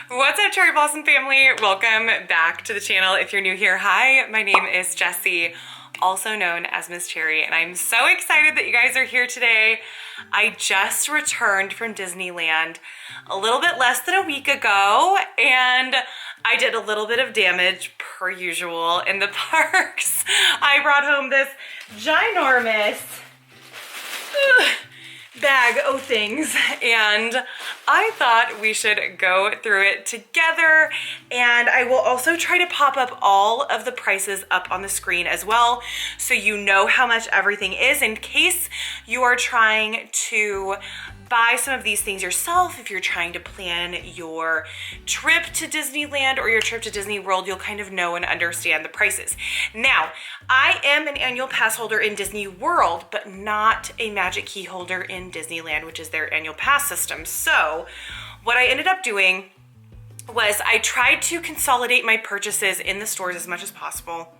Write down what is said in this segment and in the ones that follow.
What's up, Cherry Blossom family? Welcome back to the channel. If you're new here, hi, my name is Jessi, also known as Miss Cherry, and I'm so excited that you guys are here today. I just returned from Disneyland a little bit less than a week ago, and I did a little bit of damage per usual in the parks. I brought home this ginormous bag of things, and I thought we should go through it together, and I will also try to pop up all of the prices up on the screen as well, so you know how much everything is in case you are trying to buy some of these things yourself. If you're trying to plan your trip to Disneyland or your trip to Disney World, you'll kind of know and understand the prices. Now, I am an annual pass holder in Disney World, but not a Magic Key holder in Disneyland, which is their annual pass system. So what I ended up doing was I tried to consolidate my purchases in the stores as much as possible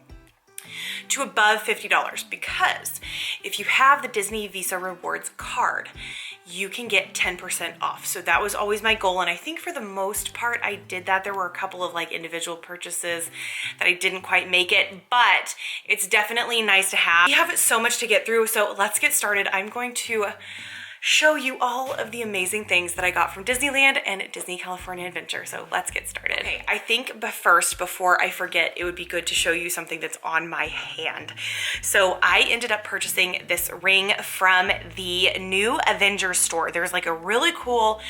to above $50, because if you have the Disney Visa Rewards card, you can get 10% off. So that was always my goal, and I think for the most part I did that. There were a couple of like individual purchases that I didn't quite make it, but it's definitely nice to have. We have so much to get through, so let's get started. I'm going to show you all of the amazing things that I got from Disneyland and Disney California Adventure. So let's get started. Okay, I think first, before I forget, it would be good to show you something that's on my hand. So I ended up purchasing this ring from the new Avengers store. There's like a really cool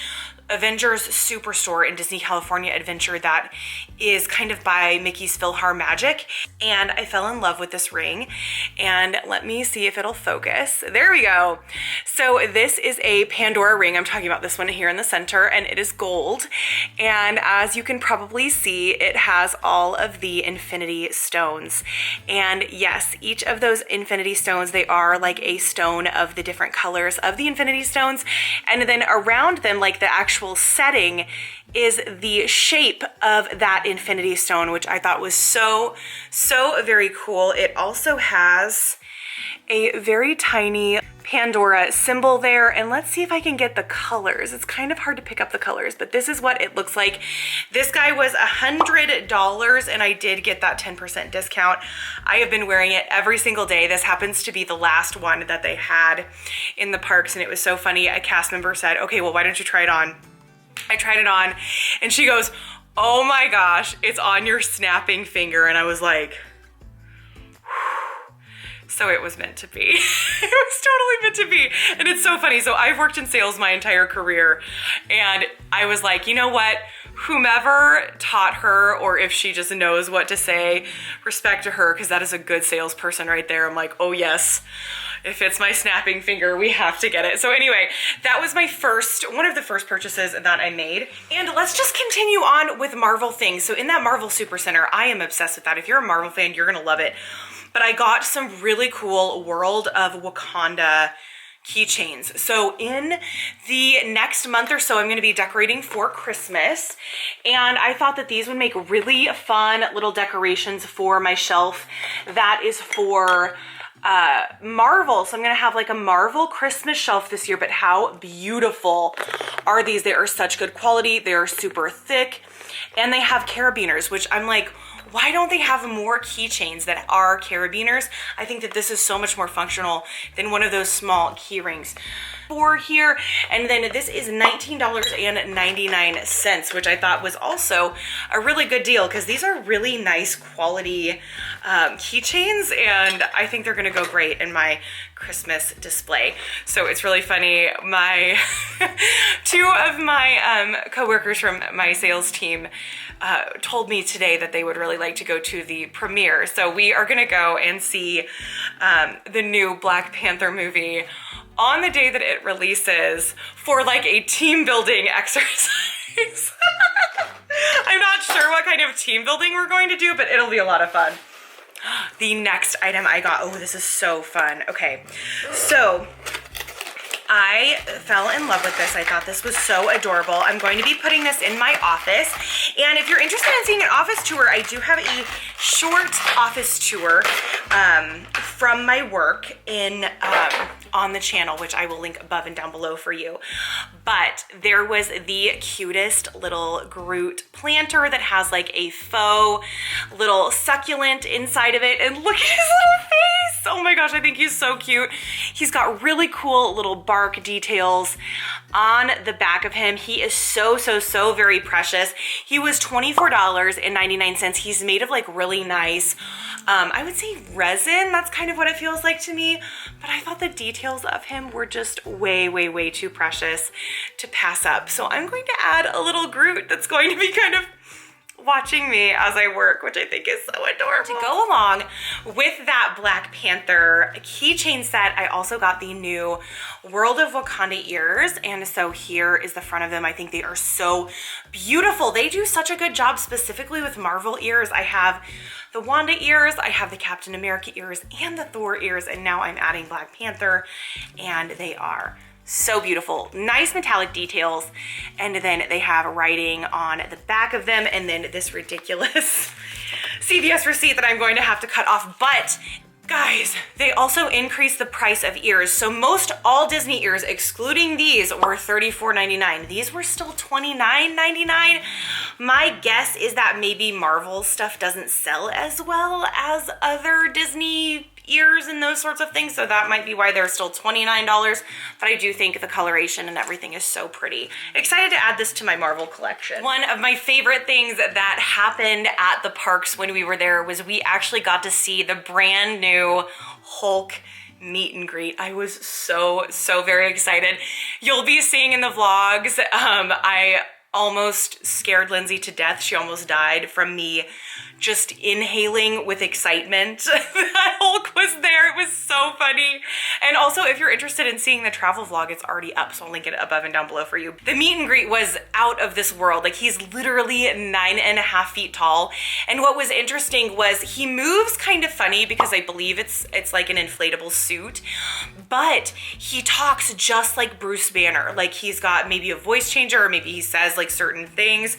Avengers Superstore in Disney California Adventure that is kind of by Mickey's PhilharMagic, and I fell in love with this ring, and let me see if it'll focus. There we go. So this is a Pandora ring. I'm talking about this one here in the center, and it is gold, and as you can probably see, it has all of the infinity stones. And yes, each of those infinity stones, they are like a stone of the different colors of the infinity stones, and then around them, like the actual setting is the shape of that infinity stone, which I thought was so very cool. It also has a very tiny Pandora symbol there, and let's see if I can get the colors. It's kind of hard to pick up the colors, but this is what it looks like. This guy was $100, and I did get that 10% discount. I have been wearing it every single day. This happens to be the last one that they had in the parks, and it was so funny. A cast member said, okay, well, why don't you try it on? I tried it on, and she goes, oh my gosh, it's on your snapping finger. And I was like, so it was meant to be. It was totally meant to be. And it's so funny. So I've worked in sales my entire career, and I was like, you know what? Whomever taught her, or if she just knows what to say, respect to her, because that is a good salesperson right there. I'm like, oh yes, if it's my snapping finger, we have to get it. So anyway, that was my one of the first purchases that I made. And let's just continue on with Marvel things. So in that Marvel Super Center, I am obsessed with that. If you're a Marvel fan, you're gonna love it. But I got some really cool World of Wakanda keychains. So in the next month or so, I'm going to be decorating for Christmas, and I thought that these would make really fun little decorations for my shelf that is for Marvel. So I'm gonna have like a Marvel Christmas shelf this year. But how beautiful are these? They are such good quality. They are super thick, and they have carabiners, which I'm like, why don't they have more keychains that are carabiners? I think that this is so much more functional than one of those small key rings for here. And then this is $19.99, which I thought was also a really good deal, because these are really nice quality keychains, and I think they're gonna go great in my Christmas display. So it's really funny. My two of my coworkers from my sales team told me today that they would really like to go to the premiere. So we are gonna go and see the new Black Panther movie on the day that it releases for like a team building exercise. I'm not sure what kind of team building we're going to do, but it'll be a lot of fun. The next item I got, oh, this is so fun. Okay, so I fell in love with this. I thought this was so adorable. I'm going to be putting this in my office. And if you're interested in seeing an office tour, I do have a short office tour from my work in on the channel, which I will link above and down below for you. But there was the cutest little Groot planter that has like a faux little succulent inside of it. And look at his little face. Oh my gosh, I think he's so cute. He's got really cool little bark details on the back of him. He is so very precious. He was $24.99. He's made of like really nice, I would say resin. That's kind of what it feels like to me. But I thought the details of him were just way too precious to pass up. So I'm going to add a little Groot that's going to be kind of watching me as I work, which I think is so adorable. To go along with that Black Panther keychain set, I also got the new World of Wakanda ears. And so here is the front of them. I think they are so beautiful. They do such a good job specifically with Marvel ears. I have the Wanda ears, I have the Captain America ears, and the Thor ears, and now I'm adding Black Panther, and they are so beautiful. Nice metallic details, and then they have writing on the back of them, and then this ridiculous CVS receipt that I'm going to have to cut off. But guys, they also increased the price of ears. So most all Disney ears, excluding these, were $34.99. These were still $29.99. My guess is that maybe Marvel stuff doesn't sell as well as other Disney ears and those sorts of things, so that might be why they're still $29, but I do think the coloration and everything is so pretty. Excited to add this to my Marvel collection. One of my favorite things that happened at the parks when we were there was we actually got to see the brand new Hulk meet and greet. I was so very excited. You'll be seeing in the vlogs, I almost scared Lindsay to death. She almost died from me just inhaling with excitement that Hulk was there. It was so funny. And also, if you're interested in seeing the travel vlog, it's already up, so I'll link it above and down below for you. The meet and greet was out of this world. Like, he's literally 9.5 feet tall. And what was interesting was he moves kind of funny because I believe it's like an inflatable suit, but he talks just like Bruce Banner. Like, he's got maybe a voice changer, or maybe he says like certain things.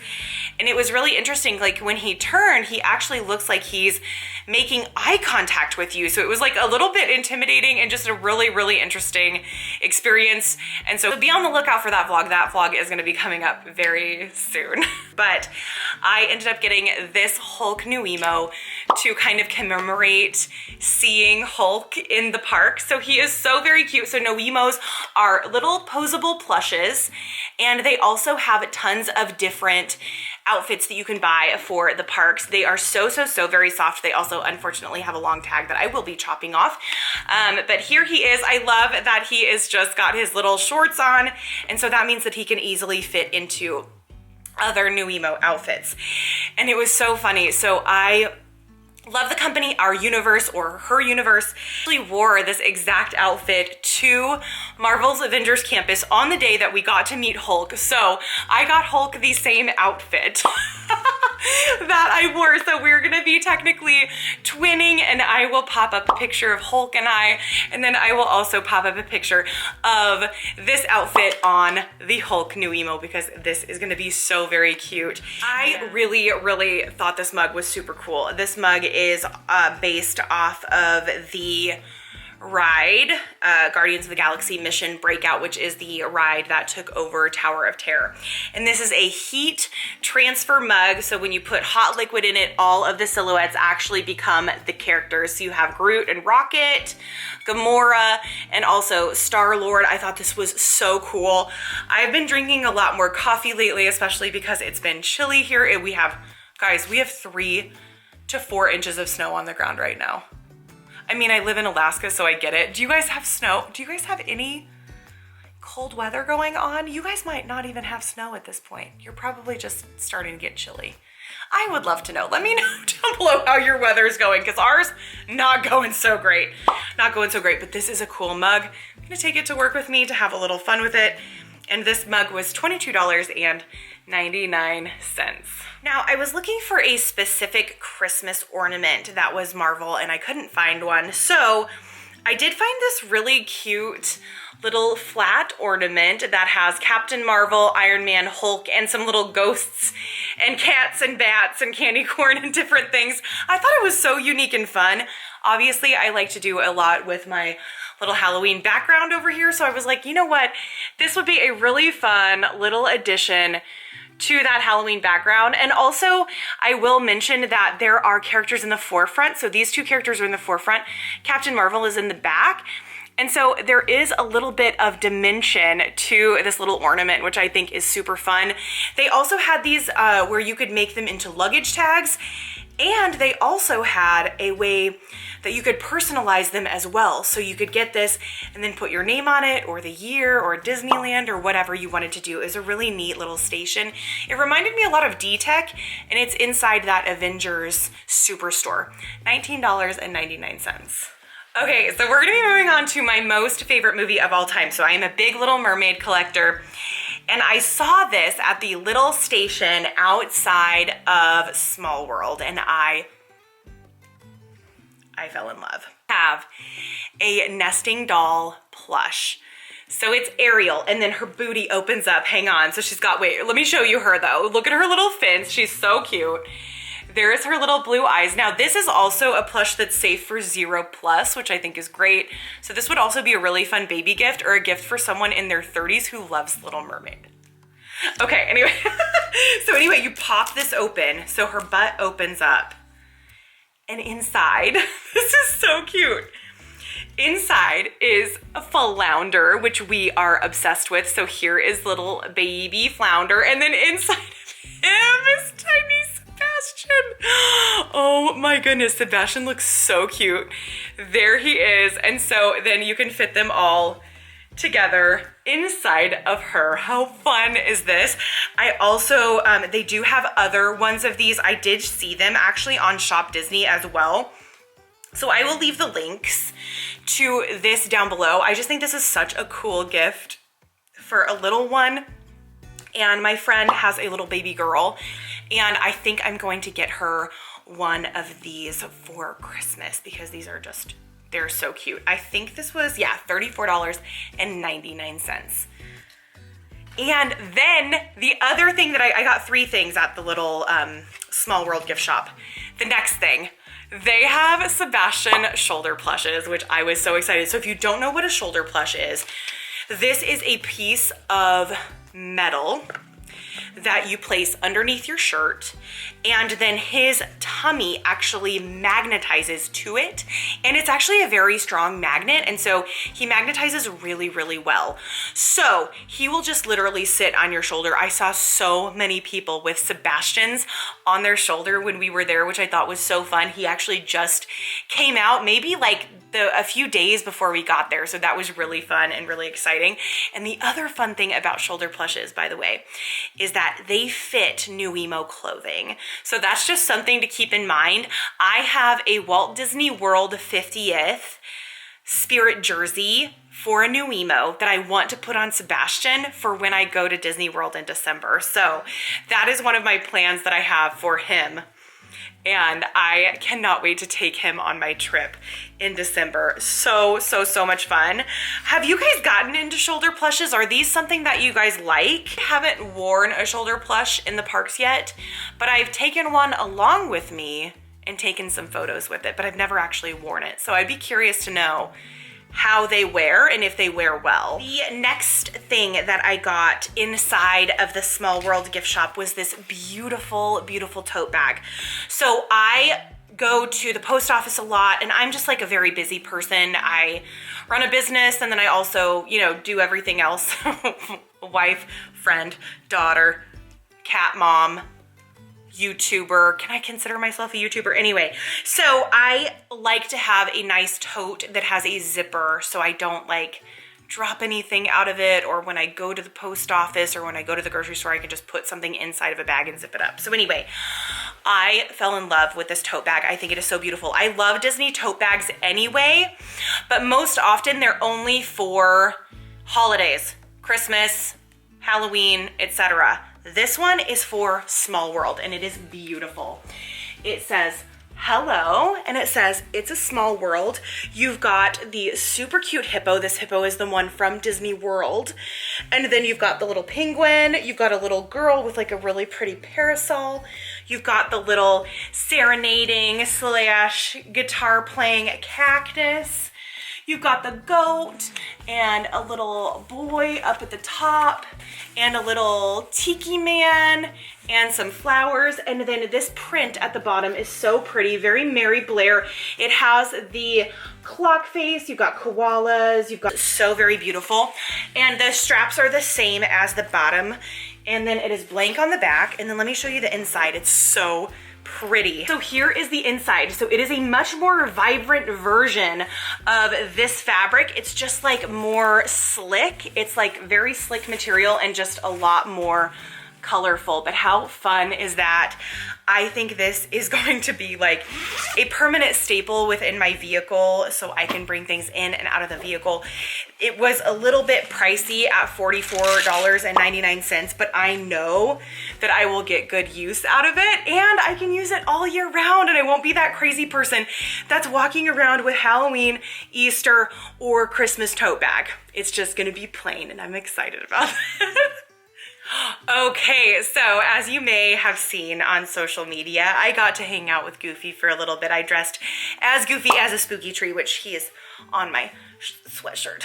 And it was really interesting. Like, when he turned, he actually looks like he's making eye contact with you. So it was like a little bit intimidating and just a really interesting experience. And so be on the lookout for that vlog. That vlog is gonna be coming up very soon. But I ended up getting this Hulk new emo to kind of commemorate seeing Hulk in the park. So he is so very cute. So Noemos are little posable plushes, and they also have tons of different outfits that you can buy for the parks. They are so very soft. They also unfortunately have a long tag that I will be chopping off. But here he is. I love that he is just got his little shorts on, and so that means that he can easily fit into other new emo outfits. And it was so funny. So I love the company Our Universe, or Her Universe, actually wore this exact outfit to Marvel's Avengers Campus on the day that we got to meet Hulk. So I got Hulk the same outfit that I wore. So we're gonna be technically twinning, and I will pop up a picture of Hulk and then I will also pop up a picture of this outfit on the Hulk new emo, because this is gonna be so very cute. I really thought this mug was super cool. This mug is based off of the ride, Guardians of the Galaxy Mission Breakout, which is the ride that took over Tower of Terror. And this is a heat transfer mug, so when you put hot liquid in it, all of the silhouettes actually become the characters. So you have Groot and Rocket, Gamora, and also Star-Lord. I thought this was so cool. I've been drinking a lot more coffee lately, especially because it's been chilly here. And we have 3 to 4 inches of snow on the ground right now. I mean, I live in Alaska, so I get it. Do you guys have snow? Do you guys have any cold weather going on? You guys might not even have snow at this point. You're probably just starting to get chilly. I would love to know. Let me know down below how your weather is going, because ours not going so great. Not going so great, but this is a cool mug. I'm gonna take it to work with me to have a little fun with it. And this mug was $22.99. Now, I was looking for a specific Christmas ornament that was Marvel, and I couldn't find one. So I did find this really cute little flat ornament that has Captain Marvel, Iron Man, Hulk, and some little ghosts and cats and bats and candy corn and different things. I thought it was so unique and fun. Obviously, I like to do a lot with my little Halloween background over here. So I was like, you know what? This would be a really fun little addition to that Halloween background. And also I will mention that there are characters in the forefront. So these two characters are in the forefront. Captain Marvel is in the back. And so there is a little bit of dimension to this little ornament, which I think is super fun. They also had these where you could make them into luggage tags. And they also had a way that you could personalize them as well. So you could get this and then put your name on it, or the year, or Disneyland, or whatever you wanted to do. It was a really neat little station. It reminded me a lot of D-Tech, and it's inside that Avengers Superstore. $19.99. Okay, so we're gonna be moving on to my most favorite movie of all time. So I am a big Little Mermaid collector, and I saw this at the little station outside of Small World, and I fell in love. I have a nesting doll plush. So it's Ariel, and then her booty opens up. Hang on, so she's got, wait, let me show you her though. Look at her little fins, she's so cute. There's her little blue eyes. Now this is also a plush that's safe for 0+, which I think is great. So this would also be a really fun baby gift, or a gift for someone in their 30s who loves Little Mermaid. Okay, anyway, so anyway, you pop this open, so her butt opens up. And inside, this is so cute. Inside is a flounder, which we are obsessed with. So here is little baby flounder, and then inside of him is tiny Sebastian. Oh my goodness, Sebastian looks so cute. There he is. And so then you can fit them all together inside of her. How fun is this? I also, they do have other ones of these. I did see them actually on Shop Disney as well. So I will leave the links to this down below. I just think this is such a cool gift for a little one. And my friend has a little baby girl, and I think I'm going to get her one of these for Christmas, because these are just, they're so cute. I think this was, yeah, $34.99. And then the other thing that I got 3 things at the little Small World gift shop. The next thing, they have Sebastian shoulder plushes, which I was so excited. So if you don't know what a shoulder plush is, this is a piece of metal that you place underneath your shirt, and then his tummy actually magnetizes to it, and it's actually a very strong magnet, and so he magnetizes really, really well. So he will just literally sit on your shoulder. I saw so many people with Sebastians on their shoulder when we were there, which I thought was so fun. He actually just came out maybe like a few days before we got there, so that was really fun and really exciting. And the other fun thing about shoulder plushes, by the way, is that they fit new emo clothing. So that's just something to keep in mind. I have a Walt Disney World 50th Spirit jersey for a new emo that I want to put on Sebastian for when I go to Disney World in December. So that is one of my plans that I have for him. And I cannot wait to take him on my trip in December. So much fun. Have you guys gotten into shoulder plushes? Are these something that you guys like? I haven't worn a shoulder plush in the parks yet, but I've taken one along with me and taken some photos with it, but I've never actually worn it. So I'd be curious to know how they wear and if they wear well. The next thing that I got inside of the Small World gift shop was this beautiful, beautiful tote bag. So I go to the post office a lot, and I'm just like a very busy person. I run a business, and then I also, you know, do everything else. Wife, friend, daughter, cat mom, YouTuber. Can I consider myself a YouTuber? Anyway, so I like to have a nice tote that has a zipper so I don't like drop anything out of it, or when I go to the post office or when I go to the grocery store, I can just put something inside of a bag and zip it up. So anyway, I fell in love with this tote bag. I think it is so beautiful. I love Disney tote bags anyway, but most often they're only for holidays, Christmas, Halloween, etc. This one is for Small World, and it is beautiful. It says, hello, and it says, it's a small world. You've got the super cute hippo. This hippo is the one from Disney World. And then you've got the little penguin. You've got a little girl with like a really pretty parasol. You've got the little serenading / guitar playing cactus. You've got the goat and a little boy up at the top and a little tiki man and some flowers. And then this print at the bottom is so pretty, very Mary Blair. It has the clock face, you've got koalas, you've got so very beautiful. And the straps are the same as the bottom. And then it is blank on the back. And then let me show you the inside. It's so pretty. So here is the inside. So it is a much more vibrant version of this fabric. It's just like more slick. It's like very slick material and just a lot more colorful. But how fun is that? I think this is going to be like a permanent staple within my vehicle so I can bring things in and out of the vehicle. It was a little bit pricey at $44.99, but I know that I will get good use out of it and I can use it all year round and I won't be that crazy person that's walking around with Halloween, Easter, or Christmas tote bag. It's just gonna be plain and I'm excited about that. Okay, so as you may have seen on social media, I got to hang out with Goofy for a little bit. I dressed as Goofy as a spooky tree, which he is on my sweatshirt,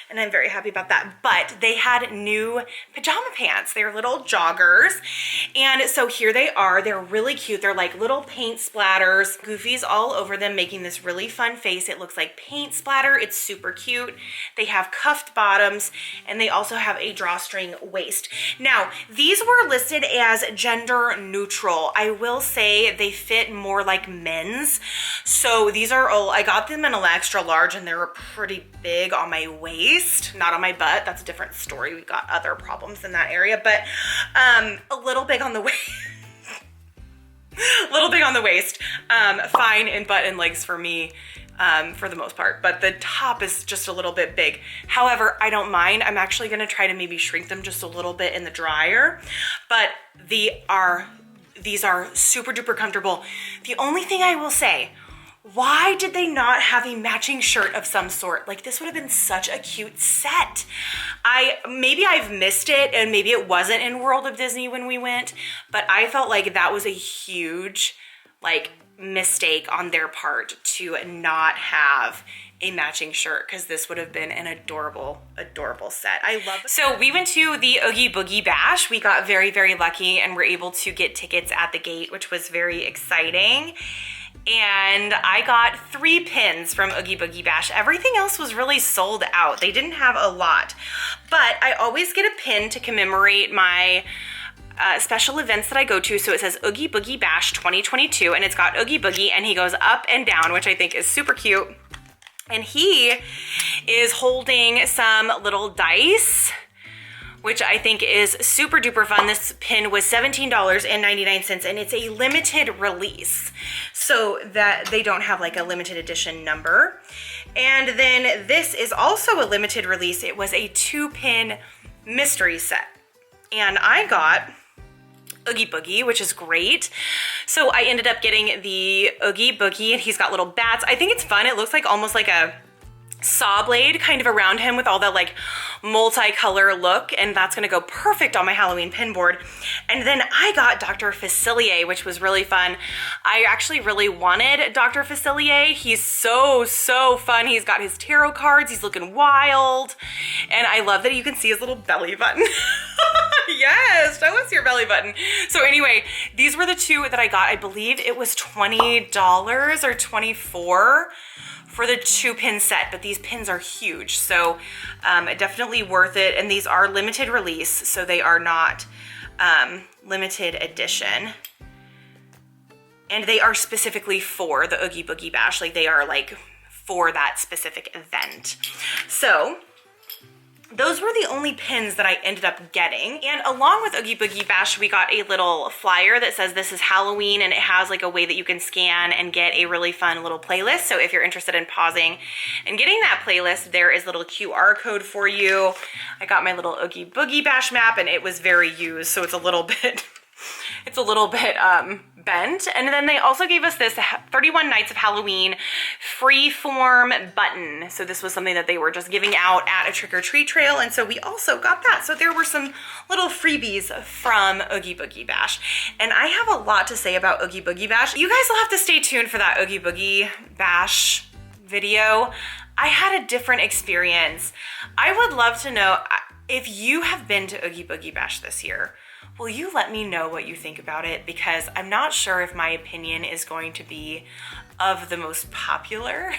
and I'm very happy about that. But they had new pajama pants. They're little joggers, and so here they are. They're really cute. They're like little paint splatters. Goofy's all over them, making this really fun face. It looks like paint splatter. It's super cute. They have cuffed bottoms, and they also have a drawstring waist. Now, these were listed as gender neutral. I will say they fit more like men's. So these are all, I got them in an extra large, and they're pretty big on my waist, not on my butt. That's a different story. We got other problems in that area, but a little big on the waist. A little big on the waist. Fine in butt and legs for me. For the most part, but the top is just a little bit big. However, I don't mind. I'm actually gonna try to maybe shrink them just a little bit in the dryer, but these are super duper comfortable. The only thing I will say, why did they not have a matching shirt of some sort? Like, this would have been such a cute set. Maybe I've missed it and maybe it wasn't in World of Disney when we went, but I felt like that was a huge, like, mistake on their part to not have a matching shirt, because this would have been an adorable set. I love it. So we went to the Oogie Boogie Bash. We got very, very lucky and were able to get tickets at the gate, which was very exciting. And I got 3 pins from Oogie Boogie Bash. Everything else was really sold out. They didn't have a lot, but I always get a pin to commemorate my special events that I go to. So it says Oogie Boogie Bash 2022, and it's got Oogie Boogie, and he goes up and down, which I think is super cute. And he is holding some little dice, which I think is super duper fun. This pin was $17.99, and it's a limited release, so that they don't have like a limited edition number. And then this is also a limited release. It was a 2-pin mystery set, and I got Oogie Boogie, which is great. So I ended up getting the Oogie Boogie, and he's got little bats. I think it's fun. It looks like almost like a saw blade kind of around him with all that like multicolor look, and that's gonna go perfect on my Halloween pin board. And then I got Dr. Facilier, which was really fun. I actually really wanted Dr. Facilier. He's so fun. He's got his tarot cards. He's looking wild, and I love that you can see his little belly button. Yes, show us your belly button. So anyway, these were the 2 that I got. I believe it was $20 or $24 for the 2-pin set, but these pins are huge, so definitely worth it. And these are limited release, so they are not limited edition. And they are specifically for the Oogie Boogie Bash. Like, they are like for that specific event. So those were the only pins that I ended up getting. And along with Oogie Boogie Bash, we got a little flyer that says this is Halloween, and it has like a way that you can scan and get a really fun little playlist. So if you're interested in pausing and getting that playlist, there is a little QR code for you. I got my little Oogie Boogie Bash map, and it was very used, so it's a little bit bent. And then they also gave us this 31 Nights of Halloween freeform button. So this was something that they were just giving out at a trick-or-treat trail, and so we also got that. So there were some little freebies from Oogie Boogie Bash. And I have a lot to say about Oogie Boogie Bash. You guys will have to stay tuned for that Oogie Boogie Bash video. I had a different experience. I would love to know if you have been to Oogie Boogie Bash this year. Will you let me know what you think about it? Because I'm not sure if my opinion is going to be of the most popular.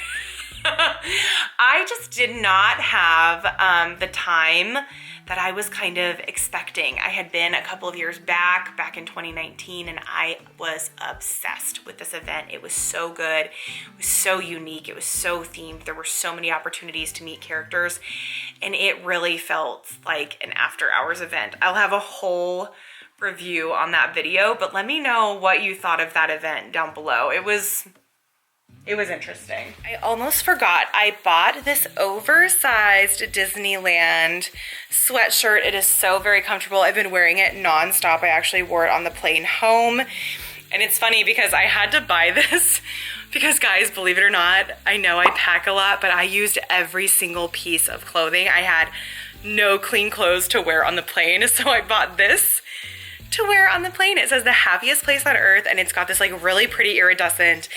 I just did not have the time that I was kind of expecting. I had been a couple of years back in 2019, and I was obsessed with this event. It was so good. It was so unique. It was so themed. There were so many opportunities to meet characters, and it really felt like an after hours event. I'll have a whole review on that video, but let me know what you thought of that event down below. It was interesting. I almost forgot. I bought this oversized Disneyland sweatshirt. It is so very comfortable. I've been wearing it nonstop. I actually wore it on the plane home. And it's funny because I had to buy this because, guys, believe it or not, I know I pack a lot, but I used every single piece of clothing. I had no clean clothes to wear on the plane, so I bought this to wear on the plane. It says the happiest place on earth, and it's got this like really pretty iridescent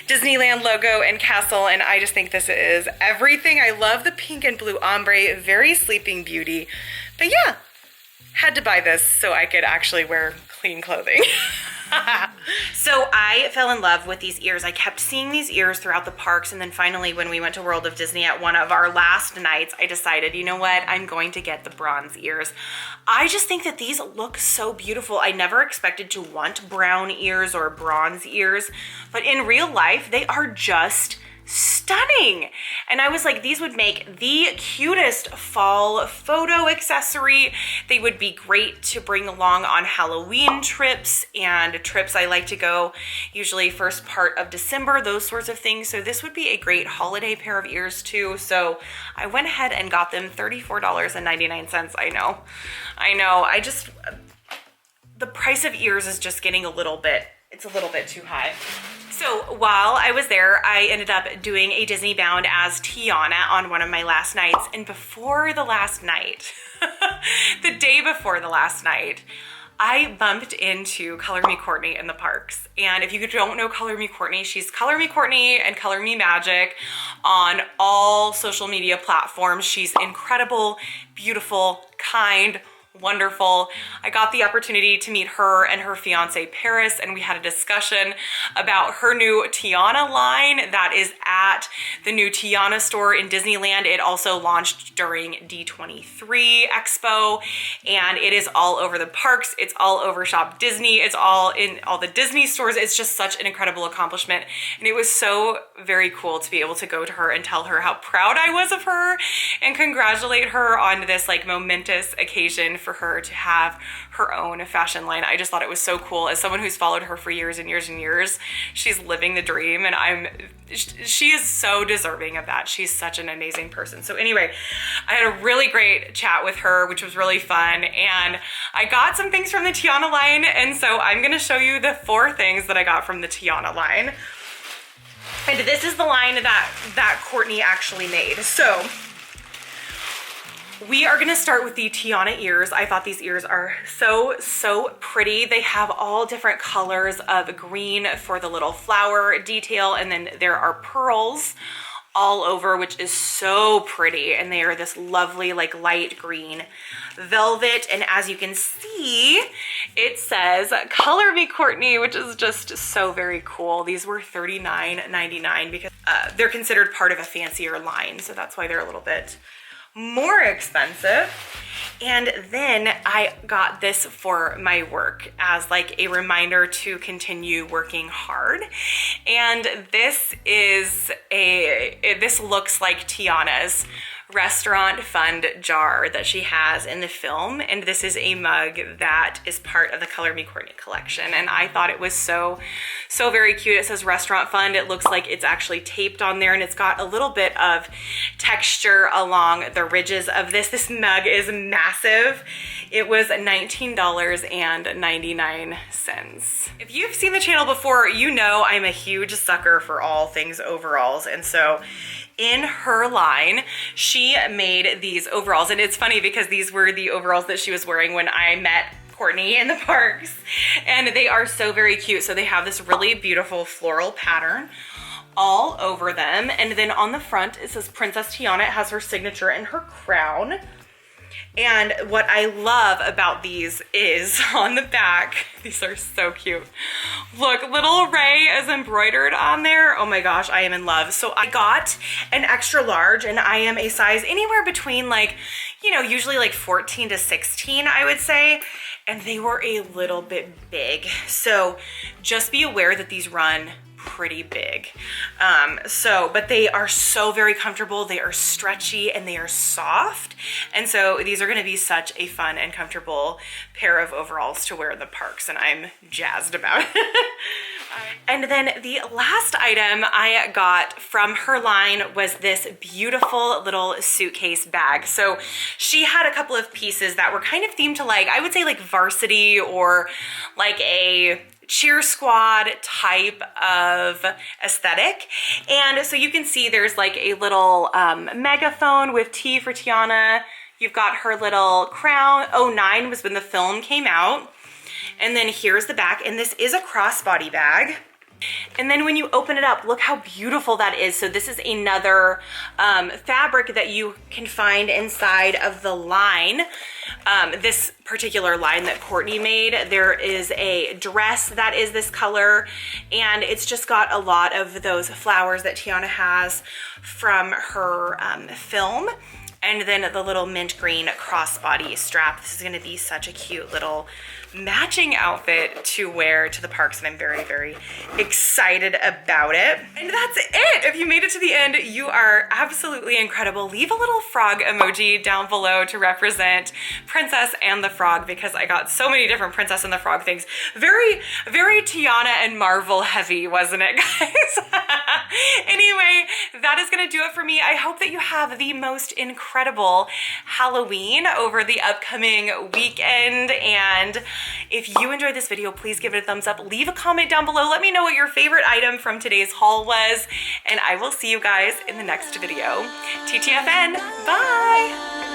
Disneyland logo and castle, and I just think this is everything. I love the pink and blue ombre, very Sleeping Beauty. But yeah, had to buy this so I could actually wear clean clothing. So I fell in love with these ears. I kept seeing these ears throughout the parks, and then finally when we went to World of Disney at one of our last nights, I decided, you know what, I'm going to get the bronze ears. I just think that these look so beautiful. I never expected to want brown ears or bronze ears, but in real life, they are just stunning. And I was like, these would make the cutest fall photo accessory. They would be great to bring along on Halloween trips and trips I like to go usually first part of December, those sorts of things. So this would be a great holiday pair of ears too. So I went ahead and got them $34.99. I know. The price of ears is just getting a little bit too high. So while I was there, I ended up doing a Disney bound as Tiana on one of my last nights. And before the last night, the day before the last night, I bumped into Color Me Courtney in the parks. And if you don't know Color Me Courtney, she's Color Me Courtney and Color Me Magic on all social media platforms. She's incredible, beautiful, kind, wonderful. I got the opportunity to meet her and her fiance Paris, and we had a discussion about her new Tiana line that is at the new Tiana store in Disneyland. It also launched during D23 Expo, and it is all over the parks. It's all over Shop Disney. It's all in all the Disney stores. It's just such an incredible accomplishment, and it was so very cool to be able to go to her and tell her how proud I was of her and congratulate her on this like momentous occasion for her to have her own fashion line. I just thought it was so cool. As someone who's followed her for years and years and years, she's living the dream, and she is so deserving of that. She's such an amazing person. So anyway, I had a really great chat with her, which was really fun, and I got some things from the Tiana line, and so I'm gonna show you the 4 things that I got from the Tiana line. And this is the line that Courtney actually made. So we are gonna start with the Tiana ears. I thought these ears are so pretty. They have all different colors of green for the little flower detail, and then there are pearls all over, which is so pretty. And they are this lovely like light green velvet. And as you can see, it says Color Me Courtney, which is just so very cool. These were $39.99 because they're considered part of a fancier line. So that's why they're a little bit more expensive. And then I got this for my work as like a reminder to continue working hard. And this looks like Tiana's restaurant fund jar that she has in the film, and this is a mug that is part of the Color Me Courtney collection, and I thought it was so very cute. It says restaurant fund. It looks like it's actually taped on there, and it's got a little bit of texture along the ridges of this. This mug is massive. It was $19.99. If you've seen the channel before, you know I'm a huge sucker for all things overalls, and so in her line, she made these overalls. And it's funny because these were the overalls that she was wearing when I met Courtney in the parks. And they are so very cute. So they have this really beautiful floral pattern all over them. And then on the front, it says Princess Tiana. It has her signature and her crown. And what I love about these is on the back, these are so cute. Look, little Ray is embroidered on there. Oh my gosh, I am in love. So I got an extra large, and I am a size anywhere between like, you know, usually like 14 to 16, I would say. And they were a little bit big. So just be aware that these run pretty big. But they are so very comfortable. They are stretchy and they are soft. And so these are gonna be such a fun and comfortable pair of overalls to wear in the parks, and I'm jazzed about it. And then the last item I got from her line was this beautiful little suitcase bag. So she had a couple of pieces that were kind of themed to, like, I would say like varsity or like a cheer squad type of aesthetic. And so you can see there's like a little megaphone with T for Tiana. You've got her little crown. 09 was when the film came out. And then here's the back, and this is a crossbody bag. And then when you open it up, look how beautiful that is. So this is another fabric that you can find inside of the line. This particular line that Courtney made, there is a dress that is this color, and it's just got a lot of those flowers that Tiana has from her film. And then the little mint green crossbody strap. This is gonna be such a cute little matching outfit to wear to the parks, and I'm very, very excited about it. And that's it. If you made it to the end, you are absolutely incredible. Leave a little frog emoji down below to represent Princess and the Frog, because I got so many different Princess and the Frog things. Very, very Tiana and Marvel heavy, wasn't it, guys? Anyway, that is gonna do it for me. I hope that you have the most incredible Halloween over the upcoming weekend, and if you enjoyed this video, please give it a thumbs up. Leave a comment down below. Let me know what your favorite item from today's haul was, and I will see you guys in the next video. TTFN, bye!